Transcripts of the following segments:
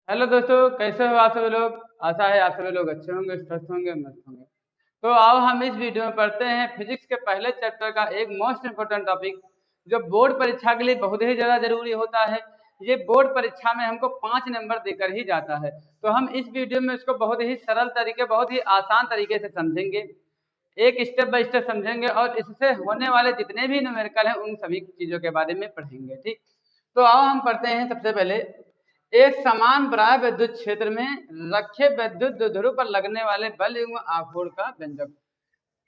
Hello दोस्तों, कैसे हो आप सभी लोग। आशा है आप सभी लोग अच्छे होंगे, स्वस्थ होंगे, मस्त होंगे। तो आओ हम इस वीडियो में पढ़ते हैं फिजिक्स के पहले चैप्टर का एक मोस्ट इम्पोर्टेंट टॉपिक जो बोर्ड परीक्षा के लिए बहुत ही ज़्यादा जरूरी होता है। ये बोर्ड परीक्षा में हमको 5 नंबर देकर ही जाता है। तो हम इस वीडियो में इसको बहुत ही सरल तरीके, बहुत ही आसान तरीके से समझेंगे, एक स्टेप बाय स्टेप समझेंगे और इससे होने वाले जितने भी न्यूमेरिकल हैं उन सभी चीज़ों के बारे में पढ़ेंगे। ठीक, तो आओ हम पढ़ते हैं। सबसे पहले, एक समान बराबर विद्युत क्षेत्र में रखे विद्युत द्विध्रुव पर लगने वाले बल युग्म आघूर्ण का व्यंजक,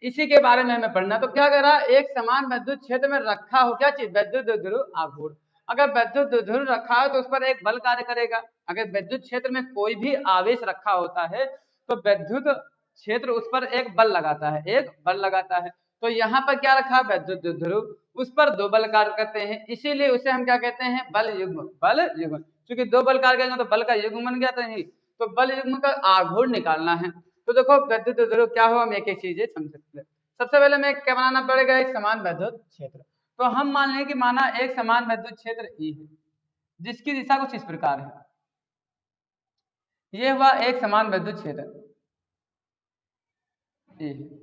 इसी के बारे में हमें पढ़ना। तो क्या कह रहा है, एक समान विद्युत क्षेत्र में रखा हो क्या चीज, विद्युत द्विध्रुव आघूर्ण। अगर विद्युत द्विध्रुव रखा है तो उस पर एक बल कार्य करेगा। अगर विद्युत क्षेत्र में कोई भी आवेश रखा होता है तो विद्युत क्षेत्र उस पर एक बल लगाता है, एक बल लगाता है। तो यहाँ पर क्या रखा, विद्युत द्विध्रुव, उस पर दो बल कार्य करते हैं, इसीलिए उसे हम क्या कहते हैं, बल युग्म। बल युग्म, क्योंकि दो बल कार्य करेंगे तो बल का युग्म बन गया था। नहीं, तो बल युग्म का आघूर्ण निकालना है। तो देखो विद्युत द्विध्रुव क्या हो, हम एक एक चीजें समझ सकते हैं। सबसे पहले हमें क्या बनाना पड़ेगा, एक समान विद्युत क्षेत्र। तो हम मान लें कि माना एक समान विद्युत क्षेत्र E है जिसकी दिशा कुछ इस प्रकार है। ये हुआ एक समान विद्युत क्षेत्र E है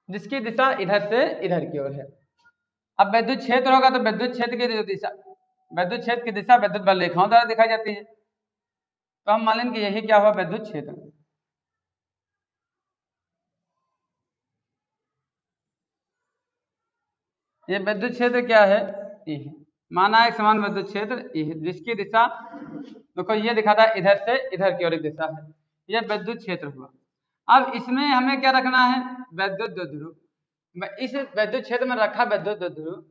जिसकी दिशा इधर से इधर की ओर है। अब विद्युत क्षेत्र होगा तो विद्युत क्षेत्र की जो दिशा, विद्युत क्षेत्र की दिशा विद्युत बल रेखाओं द्वारा दिखाई जाती है। तो हम मान लें कि यही क्या हुआ, विद्युत क्षेत्र। ये विद्युत क्षेत्र क्या है, E है। माना एक समान विद्युत क्षेत्र E है जिसकी दिशा देखो ये दिखा था इधर से इधर की ओर एक दिशा है। ये विद्युत क्षेत्र हुआ। अब इसमें हमें क्या रखना है, विद्युत द्विध्रुव। इस विद्युत क्षेत्र में रखा विद्युत द्विध्रुव,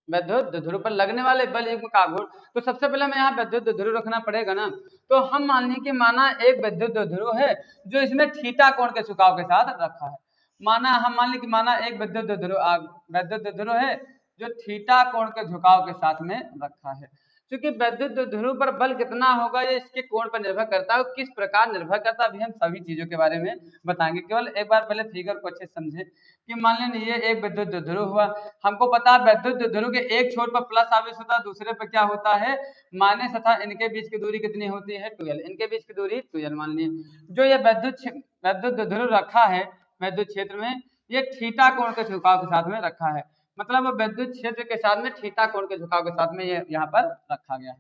विद्युत द्विध्रुव पर लगने वाले बल युग्म का आघूर्ण। तो सबसे पहले हमें यहाँ विद्युत द्विध्रुव रखना पड़ेगा ना। तो हम मान लें कि माना एक विद्युत द्विध्रुव है जो इसमें थीटा कोण के झुकाव के साथ रखा है। माना हम मान लें कि माना एक विद्युत द्विध्रुव है जो थीटा कोण के झुकाव के साथ में रखा है। क्योंकि विद्युत द्विध्रुव पर बल कितना होगा ये इसके कोण पर निर्भर करता है, किस प्रकार निर्भर करता है, अभी हम सभी चीजों के बारे में बताएंगे। केवल एक बार पहले फिगर को अच्छे से समझे कि मान लें ये एक विद्युत द्विध्रुव हुआ। हमको पता है विद्युत द्विध्रुव के एक छोर पर प्लस आवेश होता है, दूसरे पर क्या होता है, माइनस, तथा इनके बीच की दूरी कितनी होती है, 2l। इनके बीच की दूरी 2l मान ली। जो ये विद्युत द्विध्रुव रखा है विद्युत क्षेत्र में, ये थीटा कोण के झुकाव के साथ में रखा है। मतलब विद्युत क्षेत्र के साथ में थीटा कोण के झुकाव के साथ में ये यहाँ पर रखा गया है।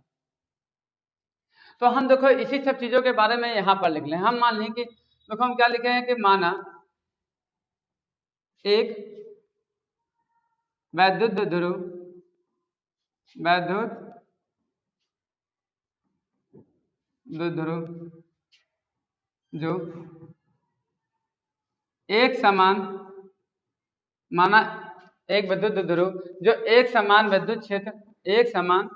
तो हम देखो इसी सब चीजों के बारे में यहाँ पर लिख लें। हम मान लें कि देखो हम क्या लिखे हैं कि माना एक विद्युत द्विध्रुव, विद्युत द्विध्रुव जो एक समान, माना एक विद्युत द्विध्रुव जो एक समान विद्युत क्षेत्र, एक समान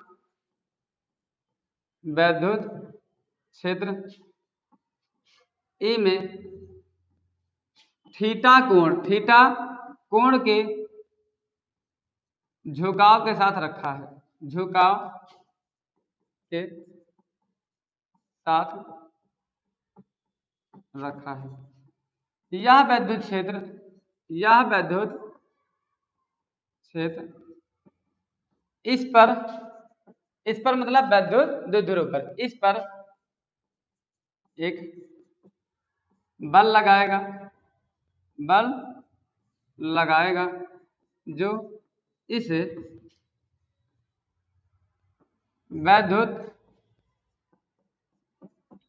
विद्युत क्षेत्र E में थीटा कोण के झुकाव के साथ रखा है, झुकाव के साथ रखा है। यह विद्युत क्षेत्र, यह विद्युत क्षेत्र इस पर मतलब विद्युत द्विध्रुव पर, इस पर एक बल लगाएगा जो इस विद्युत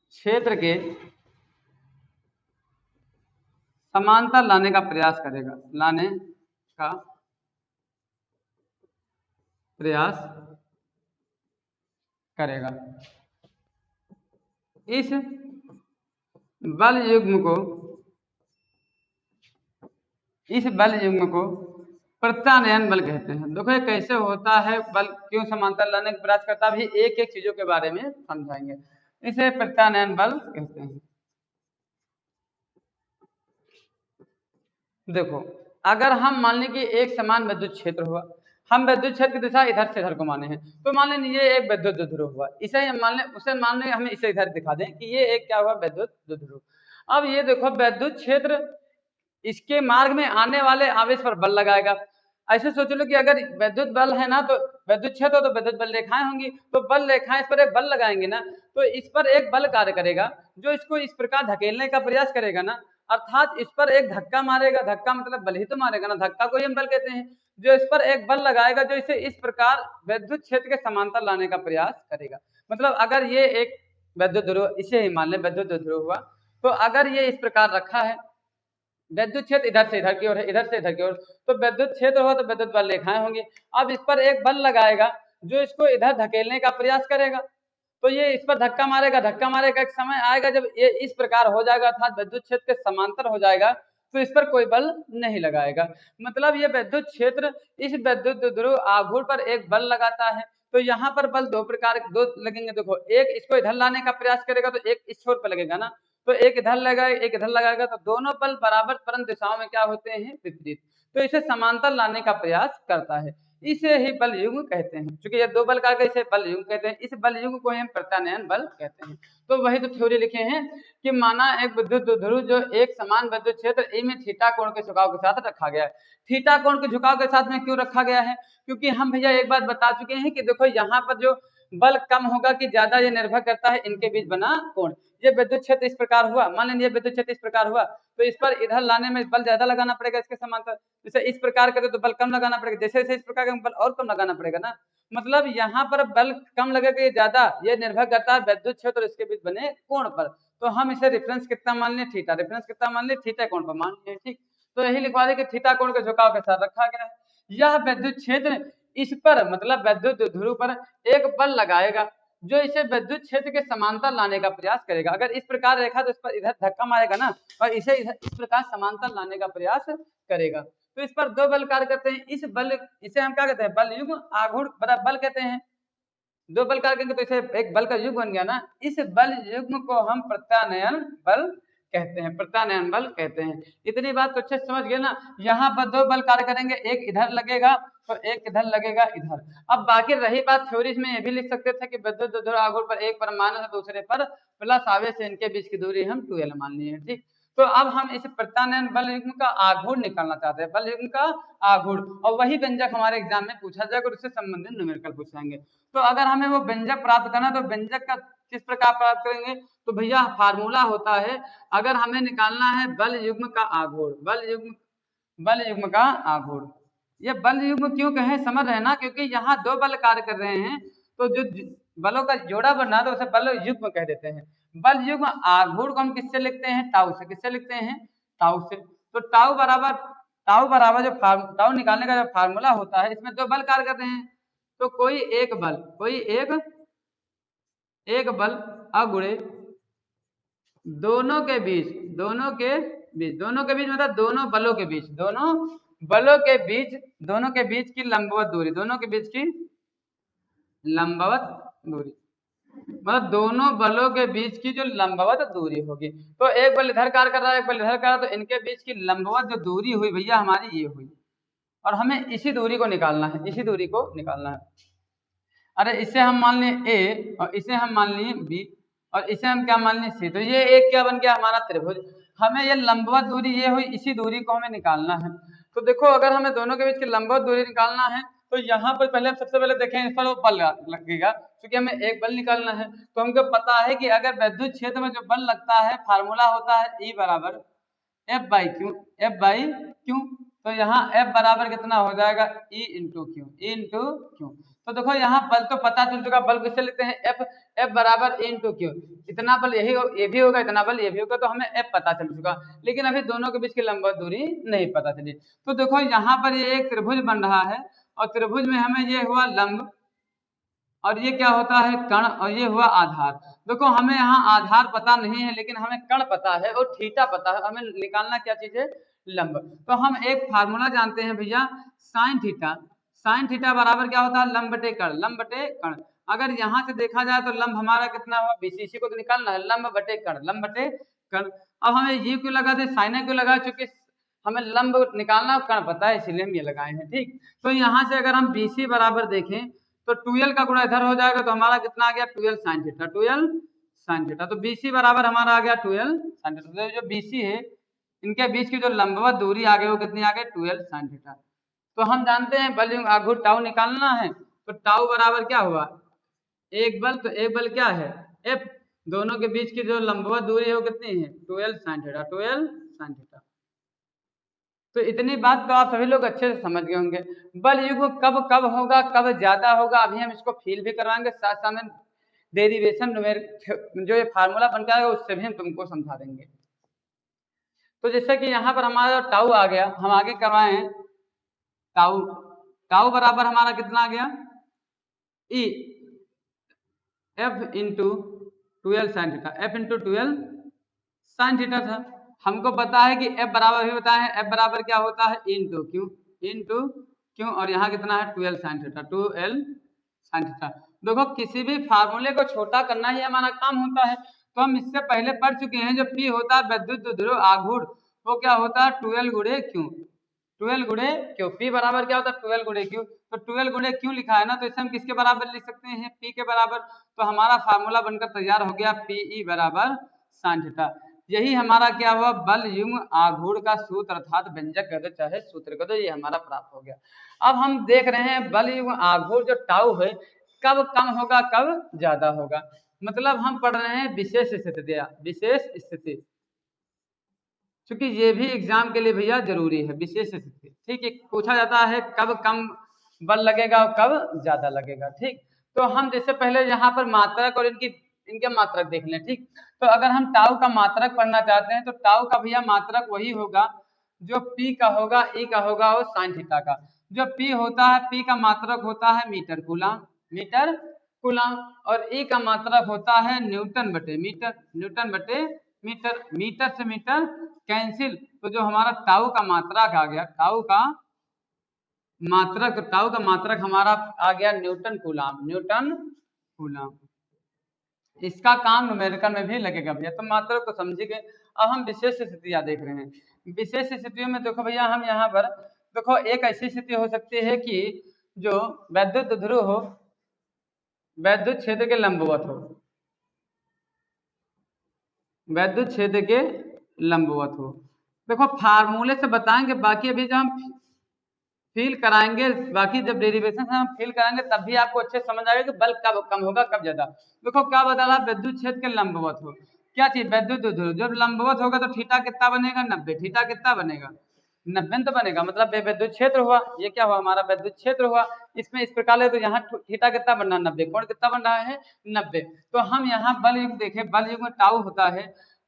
क्षेत्र के समांतर लाने का प्रयास करेगा, लाने का प्रयास करेगा। इस बल युग्म को प्रत्यानयन बल कहते हैं। देखो ये कैसे होता है, बल क्यों समांतर लाने का प्रयास करता है, अभी एक एक चीजों के बारे में समझाएंगे। इसे प्रत्यानयन बल कहते हैं। देखो अगर हम मान लें कि एक समान विद्युत क्षेत्र हुआ, हम विद्युत क्षेत्र की दिशा इधर से इधर को माने हैं, तो मान लें ये एक विद्युत द्विध्रुव हुआ, इसे हम मान लें, उसे मान लें हम इसे इधर दिखा दें कि ये एक क्या हुआ, विद्युत द्विध्रुव। अब ये देखो विद्युत क्षेत्र इसके मार्ग में आने वाले आवेश पर बल लगाएगा। ऐसे सोच लो कि अगर विद्युत बल है ना तो विद्युत क्षेत्र तो विद्युत बल रेखाएं होंगी, तो बल रेखाएं इस पर एक बल लगाएंगे ना, तो इस पर एक बल कार्य करेगा जो इसको इस प्रकार धकेलने का प्रयास करेगा ना, अर्थात इस पर एक धक्का मारेगा, धक्का मतलब बल ही तो मारेगा ना, धक्का को ही हम बल कहते हैं, जो इस पर एक बल लगाएगा जो इसे इस प्रकार विद्युत क्षेत्र के समांतर लाने का प्रयास करेगा। मतलब अगर ये एक विद्युत ध्रुव, इसे ही मान लें विद्युत ध्रुव हुआ, तो अगर ये इस प्रकार रखा है, विद्युत क्षेत्र इधर से इधर की ओर है, इधर से इधर की ओर, तो विद्युत क्षेत्र होगा तो विद्युत बल रेखाएं होंगी। अब इस पर एक बल लगाएगा जो इसको इधर धकेलने का प्रयास करेगा, तो ये इस पर धक्का मारेगा, धक्का मारेगा, एक समय आएगा जब ये इस प्रकार हो जाएगा अर्थात विद्युत क्षेत्र के समांतर हो जाएगा, तो इस पर कोई बल नहीं लगाएगा। मतलब ये विद्युत क्षेत्र इस विद्युत ध्रुव आघूर्ण पर एक बल लगाता है, तो यहाँ पर बल दो प्रकार दो लगेंगे। देखो, एक इसको इधर लाने का प्रयास करेगा तो एक इस छोर पर लगेगा ना, तो एक इधर लगाएगा एक इधर लगाएगा, तो दोनों बल बराबर परंत दिशाओं में क्या होते हैं, विपरीत, तो इसे समांतर लाने का प्रयास करता है। इसे ही बल युग्म कहते हैं। क्योंकि ये दो बल कार्य इसे बल युग्म कहते हैं। इस बल युग्म को हम प्रत्यानयन बल कहते हैं। तो वही तो थ्योरी लिखे हैं कि माना एक विद्युत ध्रुव जो एक समान विद्युत क्षेत्र ए में थीटा कोण के झुकाव के साथ रखा गया है। थीटा कोण के झुकाव के साथ में क्यों रखा गया है? क्योंकि हम भैया एक बात बता चुके हैं कि देखो यहाँ पर जो बल कम होगा कि ज्यादा, ये निर्भर करता है इनके बीच बना कोण। ये विद्युत क्षेत्र इस प्रकार हुआ, मान लीजिए विद्युत क्षेत्र इस प्रकार हुआ, तो इस पर इधर लाने में बल ज्यादा लगाना पड़ेगा इसके समांतर। जैसे इस प्रकार करे तो बल कम लगाना पड़ेगा, जैसे जैसे इस प्रकार का बल और कम लगाना पड़ेगा ना। मतलब यहाँ पर बल कम लगेगा या ज्यादा, ये निर्भर करता है विद्युत क्षेत्र और इसके बीच बने कोण पर। तो हम इसे रेफरेंस कितना मान लें, थीटा। रेफरेंस कितना मान लें, थीटा कोण पर मान लें। ठीक, तो यही लिखवा दें कि थीटा कोण के झुकाव के साथ रखा गया है। यह विद्युत क्षेत्र इस पर मतलब विद्युत ध्रुव पर एक बल लगाएगा जो इसे विद्युत क्षेत्र के समांतर लाने का प्रयास करेगा। अगर इस प्रकार रेखा तो इस पर इधर धक्का मारेगा ना, और इसे इस प्रकार समांतर लाने का प्रयास करेगा। तो इस पर दो बल कार्य करते हैं। इस बल, इसे हम क्या कहते हैं, बल युग्म आघूर्ण बल कहते हैं। दो बल कार्य करेंगे तो इसे एक बल का युग्म बन गया ना। इस बल युग्म को हम प्रत्यानयन बल कहते हैं, प्रत्यानयन बल कहते हैं। इतनी बात तो अच्छे से समझ गए ना। यहाँ पर दो बल कार्य करेंगे, एक इधर लगेगा तो एक इधर लगेगा इधर। अब बाकी रही बात थ्योरी में ये भी लिख सकते थे कि विद्युत ध्रुव आघूर्ण पर एक पर माइनस और दूसरे पर प्लस आवेश है, इनके बीच की दूरी हम 2l मान ली है। ठीक, तो अब हम इस प्रत्यानयन बल युग्म का आघूर्ण निकालना चाहते हैं, बल युग्म का आघूर्ण, और वही व्यंजक हमारे एग्जाम में पूछा जाएगा और उससे संबंधित न्यूमेरिकल पूछेंगे। तो अगर हमें वो व्यंजक प्राप्त करना तो व्यंजक का किस प्रकार प्राप्त करेंगे, तो भैया फार्मूला होता है, अगर हमें निकालना है बल युग्म का आघूर्ण, बल युग्म का आघूर्ण। ये बल युग्म क्यों कहें समझ रहे हैं ना, क्योंकि यहाँ दो बल कार्य कर रहे हैं, तो जो बलों का जोड़ा बनना है तो उसे बल युग्म कह देते हैं। बल युग्म आघूर्ण को हम किससे लिखते हैं, टाउ से। किससे लिखते हैं, टाउ से। तो टाउ बराबर जो टाउ निकालने का जो फार्मूला होता है, इसमें दो बल कार्य कर रहे हैं, तो कोई एक बल अगुणे दोनों के बीच मतलब दोनों बलों के बीच की लंबवत दूरी, मतलब दोनों बलों के बीच की जो लंबवत दूरी होगी। तो एक बल इधर कार्य कर रहा है, एक बल इधर कर रहा है, तो इनके बीच की लंबवत जो दूरी हुई भैया हमारी ये हुई, और हमें इसी दूरी को निकालना है, अरे इसे हम मान लें ए और इसे हम मान लें बी और इसे हम क्या मान लें सी। तो ये एक क्या बन गया, हमारा त्रिभुज। हमें ये लंबवत दूरी ये हुई, इसी दूरी को हमें निकालना है। तो देखो, अगर हमें दोनों के बीच की लंबवत दूरी निकालना है तो यहाँ पर पहले हम सबसे पहले देखें इस पर वो बल लगेगा, क्योंकि हमें एक बल निकालना है। तो हमको पता है कि अगर विद्युत क्षेत्र में जो बल लगता है फार्मूला होता है E बराबर F बाई क्यू। तो यहाँ F बराबर कितना हो जाएगा, E इंटू क्यू। तो देखो यहाँ बल तो पता चल चुका, बल किससे लेते हैं, F बराबर E इंटू क्यू। इतना बल ये भी होगा, इतना बल ये भी होगा, तो हमें F पता चल चुका, लेकिन अभी दोनों के बीच की लंबवत दूरी नहीं पता चली। तो देखो यहाँ पर ये एक त्रिभुज बन रहा है, और त्रिभुज में हमें ये हुआ लंब, और ये क्या होता है, कर्ण, और ये हुआ आधार। देखो हमें यहाँ आधार पता नहीं है, लेकिन हमें कर्ण पता है और थीटा पता है। हमें निकालना क्या चीज है, लंब। तो हम एक फार्मूला जानते हैं भैया, साइन थीटा बराबर क्या होता है, लंब बटे कर्ण। अगर यहाँ से देखा जाए तो लंब हमारा कितना हुआ, बीसीसी को तो निकालना है, लंब बटे कर्ण। अब हमें ये क्यों लगा दे, साइन क्यों लगा, चूंकि हमें लंब निकालना और कर्ण पता है, इसीलिए हम ये लगाए हैं। ठीक, तो यहाँ से अगर हम बीसी बराबर देखें तो 2l का गुणा इधर हो जाएगा, तो हमारा कितना आ गया, 2l sin थीटा। तो BC बराबर हमारा आ गया 2l sin थीटा। तो जो BC है, इनके बीच की जो लंबवत दूरी आ गई वो कितनी आ गई, 2l sin थीटा। तो हम जानते हैं बल युग्म आघूर्ण टाउ निकालना है, तो टाउ बराबर क्या हुआ, एक बल, तो एक बल क्या है F, दोनों के बीच की जो लंबवत दूरी है वो कितनी है 12 sin थीटा, 12 sin थीटा। तो इतनी बात तो आप सभी लोग अच्छे से समझ गए होंगे। बल युग्म कब कब होगा, कब ज्यादा होगा, अभी हम इसको फील भी करवाएंगे, साथ साथ में डेरिवेशन जो ये फार्मूला बन के आएगा उससे भी हम तुमको समझा देंगे। तो जैसे कि यहाँ पर हमारा टाउ आ गया, हम आगे करवाए हैं टाउ, टाउ बराबर हमारा कितना आ गया E F into 12 sine theta, F into 12 sine theta था। हमको पता है कि एफ बराबर भी बताया है, एफ बराबर क्या होता है इंटू क्यू, इंटू क्यू, और यहाँ कितना है 12 साइन थीटा, 12 साइन थीटा। देखो किसी भी फार्मूले को छोटा करना ही हमारा काम होता है। तो हम इससे पहले पढ़ चुके हैं, जो पी होता है विद्युत ध्रुव आघूर्ण, वो क्या होता है 12 गुणे क्यू, 12 गुणे क्यू, पी बराबर क्या होता है 12 गुणे क्यू। तो 12 गुणे क्यू लिखा है ना, तो इसे हम किसके बराबर लिख सकते हैं, पी के बराबर। तो हमारा फार्मूला बनकर तैयार हो गया पीई बराबर साइन थीटा। यही हमारा क्या हुआ, बल युग्म आघूर्ण का सूत्र अर्थात व्यंजक कह दो चाहे सूत्र कह दो, ये हमारा प्राप्त हो गया। अब हम देख रहे हैं बल युग्म आघूर्ण जो टाउ है कब कम होगा कब ज्यादा होगा, मतलब हम पढ़ रहे हैं विशेष स्थिति, विशेष स्थिति, क्योंकि ये भी एग्जाम के लिए भैया जरूरी है विशेष स्थिति। ठीक है, पूछा जाता है कब कम बल लगेगा और कब ज्यादा लगेगा। ठीक, तो हम जैसे पहले यहाँ पर मात्रक और इनके मात्रक देख लें। ठीक, तो अगर हम टाउ का मात्रक पढ़ना चाहते हैं तो टाउ का भैया मात्रक वही होगा जो पी का होगा, ई का होगा और साइन थीटा का। जो पी होता है, पी का मात्रक होता है मीटर कूलम, मीटर कूलम, और ई का मात्रक होता है न्यूटन बटे मीटर, न्यूटन बटे मीटर, मीटर से मीटर कैंसिल। तो जो हमारा टाउ का मात्रक आ गया, टाउ का मात्रक, तो टाउ का मात्रक हमारा आ गया न्यूटन कूलम, न्यूटन कूलम। इसका काम न्यूमेरिकल में भी लगेगा भैया, तो मात्रक तो समझ गए। अब हम विशेष स्थितियां देख रहे हैं। विशेष स्थितियों में देखो भैया, हम यहाँ पर देखो एक ऐसी स्थिति हो सकती है कि जो वैद्युत ध्रुव हो, वैद्युत क्षेत्र के लंबवत हो, वैद्युत क्षेत्र के लंबवत हो। देखो फार्मूले से बताएंगे, बाकी अभी जब हम फील कराएंगे, बाकी जब डेरिवेशन से हम फील कराएंगे तब भी आपको अच्छे समझ आएगा कि बल कब कम होगा कब ज्यादा। देखो क्या बता रहा, विद्युत क्षेत्र के लंबवत हो, क्या चीज वैद्युत ध्रुव, जब लंबवत होगा तो थीटा कितना बनेगा 90, थीटा कितना बनेगा 90 तो बनेगा, मतलब विद्युत क्षेत्र हुआ, ये क्या हुआ हमारा विद्युत क्षेत्र हुआ। इसमें इस प्रकार ले तो यहाँ थीटा कितना बन रहा है 90, कोण कितना बन रहा है 90। तो हम यहाँ बल युग्म देखें, बल युग्म टाउ होता है,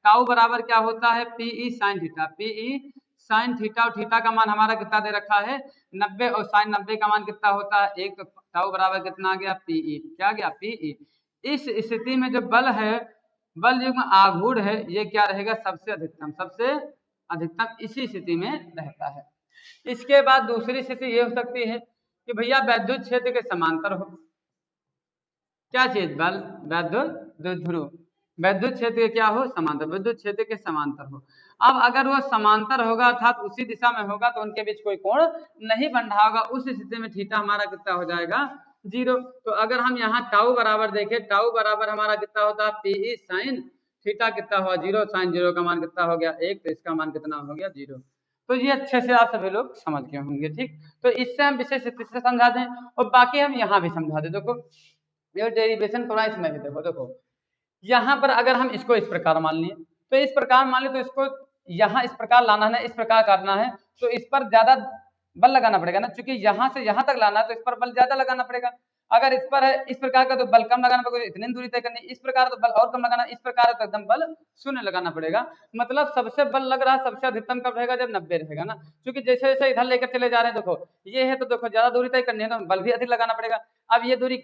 टाउ बराबर क्या होता है PE sine theta, PE sine theta, और थीटा का मान हमारा कितना दे रखा है 90, और साइन 90 का मान कितना होता है 1, तो टाउ बराबर कितना आ गया पीई, क्या गया पीई। इस स्थिति में जो बल है, बल युग्म आघूर्ण है, ये क्या रहेगा सबसे अधिकतम, सबसे अधिकतम इसी स्थिति में रहता है। इसके बाद दूसरी स्थिति ये हो सकती है कि भैया वैद्युत क्षेत्र के समांतर हो, क्या चीज बल वैद्युत ध्रुव, वैद्युत क्षेत्र के क्या हो समांतर, विद्युत क्षेत्र के समांतर हो। अब अगर वो समांतर होगा अर्थात उसी दिशा में होगा तो उनके बीच कोई कोण नहीं बन रहा होगा, उस स्थिति में थीटा हमारा कितना हो जाएगा 0। तो अगर हम यहाँ टाउ बराबर देखें, टाउ बराबर हमारा कितना होता है पीई साइन थीटा कितना हुआ 0, साइन 0 का मान कितना हो गया 1, तो इसका मान कितना हो गया 0। तो ये अच्छे से आप सभी लोग समझ गए होंगे। ठीक, तो इससे हम विशेष स्थिति से समझा दें, और बाकी हम यहाँ भी समझा दें। देखो ये डेरिवेशन करना, इसमें भी देखो देखो यहाँ पर अगर हम इसको इस प्रकार मान लिए, तो इस प्रकार मान लिए, तो इसको यहाँ इस प्रकार लाना है ना, इस प्रकार करना है, तो इस पर ज्यादा बल लगाना पड़ेगा ना, क्योंकि यहाँ से यहाँ तक लाना है तो इस पर बल ज्यादा लगाना पड़ेगा। अगर इस पर है इस प्रकार का तो बल कम लगाना पड़ेगा, इतनी दूरी तय करनी, इस प्रकार तो बल और कम लगाना, इस प्रकार तो एकदम बल शून्य लगाना पड़ेगा। मतलब सबसे बल लग रहा है सबसे अधिकतम कब रहेगा जब 90 रहेगा ना, क्योंकि जैसे जैसे इधर लेकर चले जा रहे हैं, देखो ये है तो देखो ज्यादा दूरी तय करनी है तो बल भी अधिक लगाना पड़ेगा। अब ये दूरी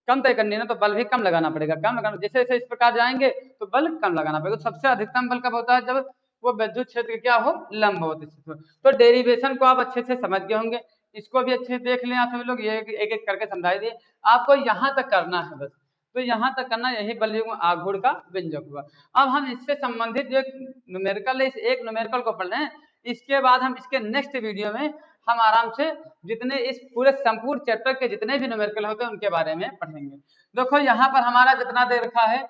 कम तय करनी है ना तो बल भी कम लगाना पड़ेगा, कम लगाना, जैसे जैसे इस प्रकार जाएंगे तो बल कम लगाना पड़ेगा। सबसे अधिकतम बल कब होता है जब वो विद्युत क्षेत्र क्या हो लंबवत स्थित हो। तो डेरिवेशन को आप अच्छे से समझ गए होंगे, इसको भी अच्छे से देख लें आप सभी लोग, ये एक एक करके समझाई दिए आपको, यहाँ तक करना है बस, तो यहाँ तक करना, यही बल युग्म आघूर्ण का व्यंजक हुआ। अब हम इससे संबंधित जो न्यूमेरिकल है, इस एक न्यूमेरिकल को पढ़ रहे हैं, इसके बाद हम इसके नेक्स्ट वीडियो में हम आराम से जितने इस पूरे संपूर्ण चैप्टर के जितने भी न्यूमेरिकल होते हैं उनके बारे में पढ़ेंगे। देखो यहाँ पर हमारा जितना दे रखा है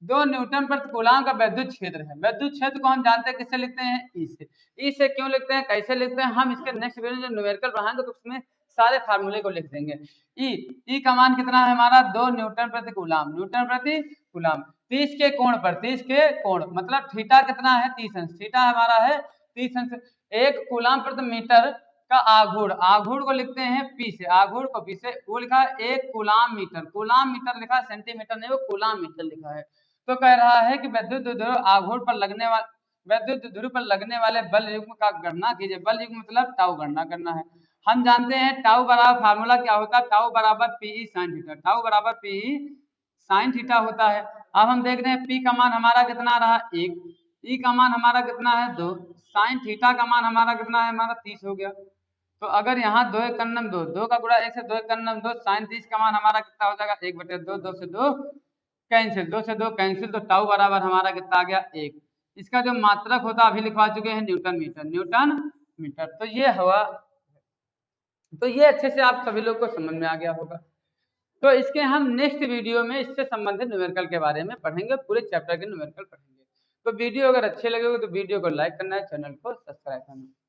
2 न्यूटन प्रति कूलाम का विद्युत क्षेत्र है। विद्युत क्षेत्र को हम जानते हैं किससे लिखते हैं, ई से। ई से क्यों लिखते हैं, कैसे लिखते हैं, हम इसके नेक्स्ट वीडियो में न्यूमेरिकल पढ़ाएंगे तो उसमें सारे फार्मूले को लिख देंगे। ई का मान कितना है हमारा, 2 न्यूटन प्रति कूलाम, न्यूटन प्रति कूलाम। 30 के कोण पर, 30 के कोण मतलब थीटा कितना है, 30 अंश, थीटा हमारा है 30 अंश। 1 कूलाम प्रति मीटर का आघूर्ण, आघूर्ण को लिखते हैं पी से, आघूर्ण को पी से, वो लिखा है 1 कूलाम मीटर, कूलाम मीटर लिखा है, सेंटीमीटर नहीं, वो कूलाम मीटर लिखा है। तो कह रहा है कि विद्युत ध्रुव आघूर्ण पर लगने वाले, विद्युत ध्रुव पर लगने वाले बल युग्म का गणना कीजिए। बल युग्म मतलब टाउ गणना करना है। हम जानते हैं टाउ बराबर, फार्मूला क्या होता है, टाउ बराबर पीई साइन थीटा, टाउ बराबर पीई साइन थीटा होता है। अब हम देख रहे हैं पी का मान हमारा कितना रहा 1, ई का मान हमारा कितना है 2, साइन थीटा का मान हमारा कितना है, हमारा 30 हो गया। तो अगर यहाँ 2 एक कन्नम 2, 2 का गुणा 1 से 2 एक कन्नम 2, साइन 30 का मान हमारा कितना हो जाएगा 1/2, 2 से 2 कैंसिल, 2 से 2 कैंसिल, तो टाउ बराबर हमारा कितना आ गया 1। इसका जो मात्रक होता अभी लिखवा चुके हैं न्यूटन मीटर, न्यूटन मीटर। तो ये हुआ, तो ये अच्छे से आप सभी लोग को समझ में आ गया होगा। तो इसके हम नेक्स्ट वीडियो में इससे संबंधित न्यूमेरिकल के बारे में पढ़ेंगे, पूरे चैप्टर के न्यूमेरिकल पढ़ेंगे। तो वीडियो अगर अच्छे लगे हो तो वीडियो को लाइक करना है, चैनल को सब्सक्राइब करना है।